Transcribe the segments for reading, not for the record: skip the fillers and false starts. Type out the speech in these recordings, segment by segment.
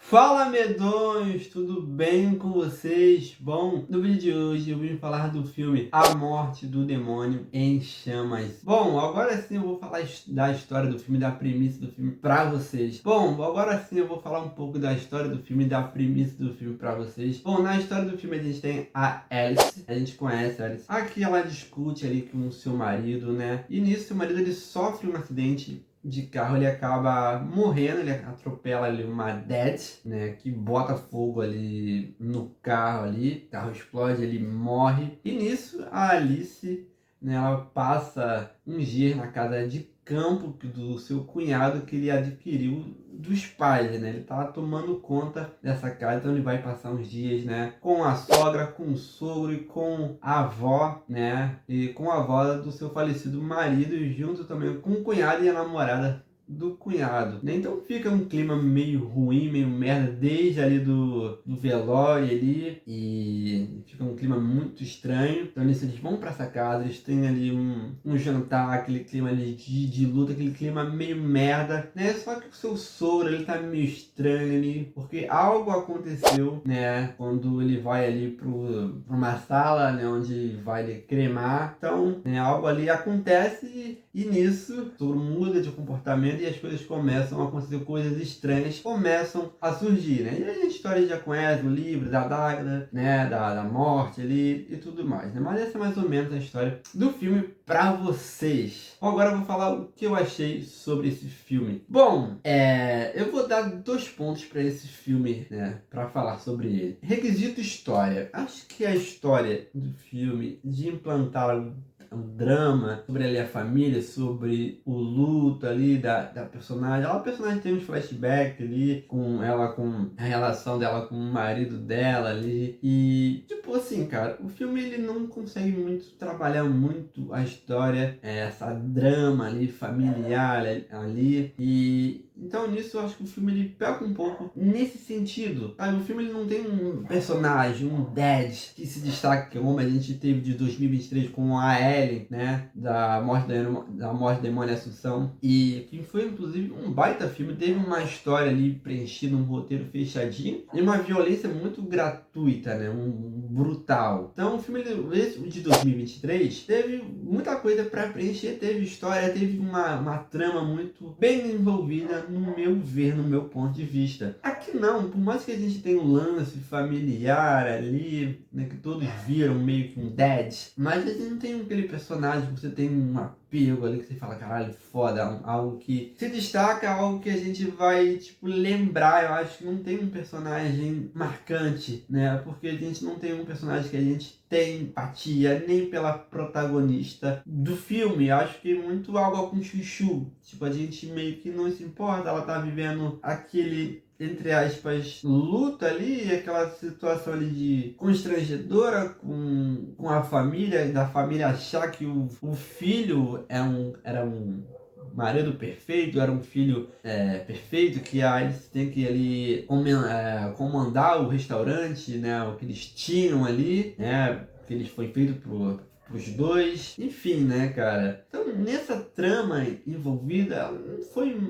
Fala medonhos, tudo bem com vocês? Bom, no vídeo de hoje eu vim falar do filme A Morte do Demônio em Chamas. Bom, agora sim eu vou falar da história do filme, da premissa do filme pra vocês. Bom, agora sim eu vou falar um pouco da história do filme, da premissa do filme pra vocês. Bom, na história do filme a gente tem a Alice, a gente conhece a Alice. Aqui ela discute ali com o seu marido, né? E nisso o marido ele sofre um acidente de carro, ele acaba morrendo, ele atropela ali uma Dad, né, que bota fogo ali no carro ali, o carro explode, ele morre. E nisso a Alice, né, ela passa uns dias na casa de campo do seu cunhado que ele adquiriu dos pais, né? Ele tá tomando conta dessa casa, então ele vai passar uns dias, né, com a sogra, com o sogro e com a avó, né? E com a avó do seu falecido marido, e junto também com o cunhado e a namorada do cunhado, né? Então fica um clima meio ruim, meio merda, desde ali do velório ali, e fica um clima muito estranho. Então eles vão pra essa casa, eles têm ali um jantar, aquele clima ali de luta, aquele clima meio merda, né? Só que o seu sogro, ele tá meio estranho ali, porque algo aconteceu, né? Quando ele vai ali pra uma sala, né? Onde vai ele cremar. Então, né, algo ali acontece e nisso, o sogro muda de comportamento e as coisas começam a acontecer, coisas estranhas começam a surgir, né? E a história já conhece, o livro da Dagda, né? Da morte ali e tudo mais, né? Mas essa é mais ou menos a história do filme pra vocês. Bom, agora eu vou falar o que eu achei sobre esse filme. Bom, eu vou dar 2 pontos pra esse filme, né? Pra falar sobre ele. Requisito história. Acho que a história do filme de implantar um drama sobre ali a família, sobre o luto ali da personagem. A personagem tem uns flashbacks ali com ela, com a relação dela com o marido dela ali. E tipo assim, cara, o filme ele não consegue muito trabalhar muito a história, essa drama ali familiar ali. E então nisso eu acho que o filme ele peca um pouco nesse sentido, sabe? O filme ele não tem um personagem, um dad que se destaca, como a gente teve de 2023 com a Ellie, né? Da morte da demônio Assunção. E que foi inclusive um baita filme, teve uma história ali preenchida, um roteiro fechadinho e uma violência muito gratuita, né? Brutal. Então o filme esse de 2023 teve muita coisa para preencher, teve história, teve uma trama muito bem envolvida, no meu ver, no meu ponto de vista. Aqui não, por mais que a gente tenha um lance familiar ali, né, que todos viram meio que um dad, mas a gente não tem aquele personagem que você tem um apego ali que você fala, caralho, foda, algo que se destaca, algo que a gente vai, tipo, lembrar. Eu acho que não tem um personagem marcante, né, porque a gente não tem um personagem que a gente tem empatia nem pela protagonista do filme. Eu acho que muito algo com chuchu. Tipo, a gente meio que não se importa, ela tá vivendo aquele, entre aspas, luta ali, aquela situação ali de constrangedora com a família, da família achar que o filho era um marido perfeito, era um filho perfeito, que a Alice tem que ali comandar o restaurante, né, o que eles tinham ali, né, que eles foi feito pros dois, enfim, né, cara. Então, nessa trama envolvida,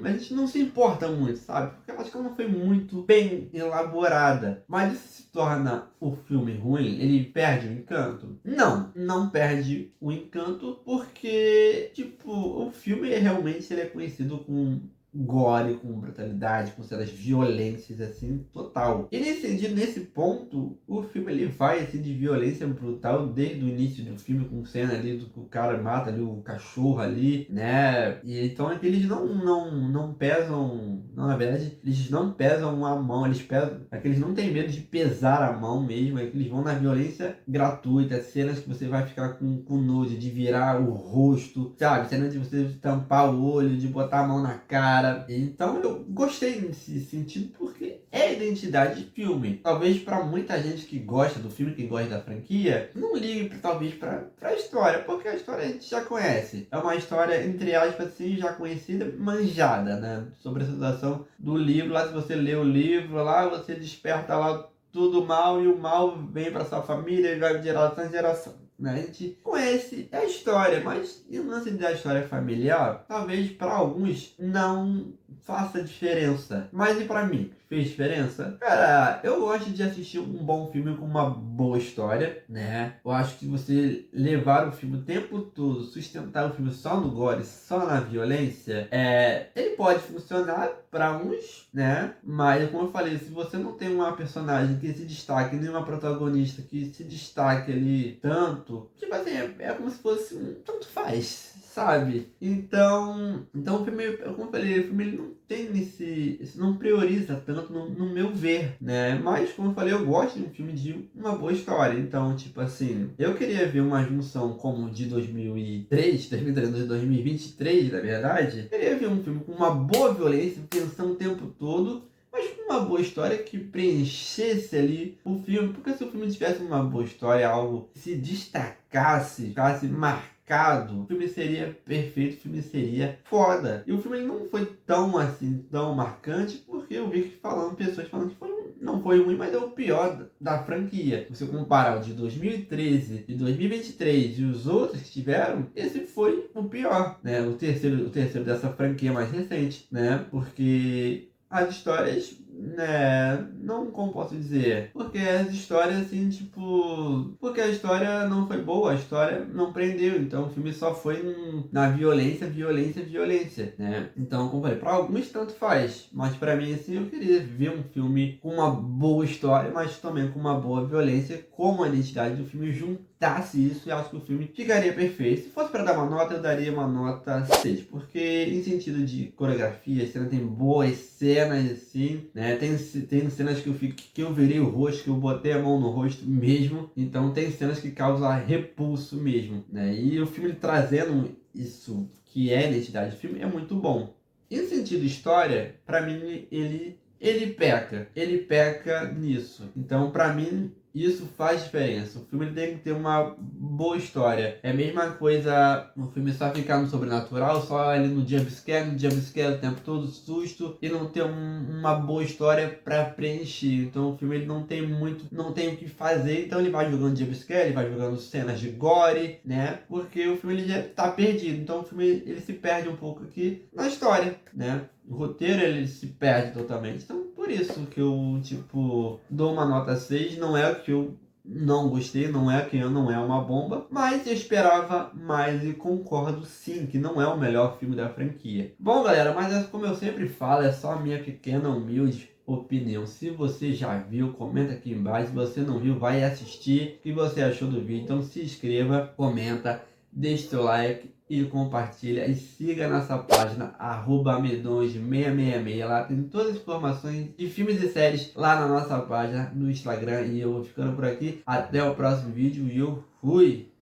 a gente não se importa muito, sabe? Porque eu acho que ela não foi muito bem elaborada. Mas isso se torna o filme ruim? Ele perde o encanto? Não, não perde o encanto, porque, tipo, o filme realmente ele é conhecido com gore, com brutalidade, com cenas violências, assim, total. E nesse sentido, nesse ponto, o filme ele vai, assim, de violência brutal desde o início do filme, com cena ali do que o cara mata ali o cachorro ali, né? E então é que eles não pesam, não, na verdade, eles não pesam a mão, eles pesam, é que eles não têm medo de pesar a mão mesmo, é que eles vão na violência gratuita, cenas que você vai ficar com nojo, de virar o rosto, sabe? Cenas de você tampar o olho, de botar a mão na cara. Então eu gostei nesse sentido porque é a identidade de filme. Talvez para muita gente que gosta do filme, que gosta da franquia, não ligue talvez para a história, porque a história a gente já conhece. É uma história, entre aspas, assim, já conhecida, manjada, né? Sobre a situação do livro. Lá, se você lê o livro, lá você desperta lá tudo mal e o mal vem para sua família e vai de geração em geração. Né? A gente conhece a história, mas o lance da história familiar, talvez para alguns não faça diferença. Mas e pra mim? Fez diferença? Cara, eu gosto de assistir um bom filme com uma boa história, né? Eu acho que você levar o filme o tempo todo, sustentar o filme só no gore, só na violência, ele pode funcionar pra uns, né? Mas, como eu falei, se você não tem uma personagem que se destaque, nem uma protagonista que se destaque ali tanto, tipo assim, é como se fosse um tanto faz, sabe? Então o filme, como eu falei, o filme ele não tem não prioriza tanto no meu ver, né? Mas, como eu falei, eu gosto de um filme de uma boa história. Então, tipo assim, eu queria ver uma junção como de 2023, na verdade. Eu queria ver um filme com uma boa violência, tensão o tempo todo, mas com uma boa história que preenchesse ali o filme. Porque se o filme tivesse uma boa história, algo que se destacasse, ficasse marcado, o filme seria perfeito, o filme seria foda. E o filme não foi tão assim, tão marcante, porque eu vi pessoas falando que não foi ruim, mas é o pior da franquia. Se você comparar o de 2013 e 2023 e os outros que tiveram, esse foi o pior, né? O terceiro dessa franquia mais recente, né? Porque as histórias, né, não, como posso dizer, porque as histórias assim, tipo, porque a história não foi boa, a história não prendeu, então o filme só foi na violência, né? Então, como eu falei, pra alguns tanto faz, mas pra mim, assim, eu queria ver um filme com uma boa história, mas também com uma boa violência, como a identidade do filme juntasse isso, e acho que o filme ficaria perfeito. Se fosse pra dar uma nota, eu daria uma nota 6, porque em sentido de coreografia, a cena tem boas cenas, assim, né? Tem cenas que eu virei o rosto, que eu botei a mão no rosto mesmo, então tem cenas que causam repulso mesmo, né? E o filme trazendo isso, que é a identidade do filme, é muito bom. Em sentido história, pra mim, ele peca nisso. Então, pra mim, isso faz diferença. O filme tem que ter uma boa história. É a mesma coisa o filme só ficar no sobrenatural, só ali no jumpscare o tempo todo, susto, e não ter uma boa história pra preencher. Então o filme ele não tem o que fazer, então ele vai jogando jumpscare, ele vai jogando cenas de gore, né? Porque o filme ele já tá perdido. Então o filme ele se perde um pouco aqui na história, né? O roteiro ele se perde totalmente. Então por isso que eu, tipo, dou uma nota 6. Não é que eu não gostei, não é uma bomba, mas eu esperava mais e concordo sim que não é o melhor filme da franquia. Bom, galera, mas como eu sempre falo, é só a minha pequena, humilde opinião. Se você já viu, comenta aqui embaixo. Se você não viu, vai assistir. O que você achou do vídeo? Então se inscreva, comenta, deixe seu like e compartilha, e siga nossa página @amedonge666. Lá tem todas as informações de filmes e séries lá na nossa página no Instagram. E eu vou ficando por aqui, até o próximo vídeo e eu fui!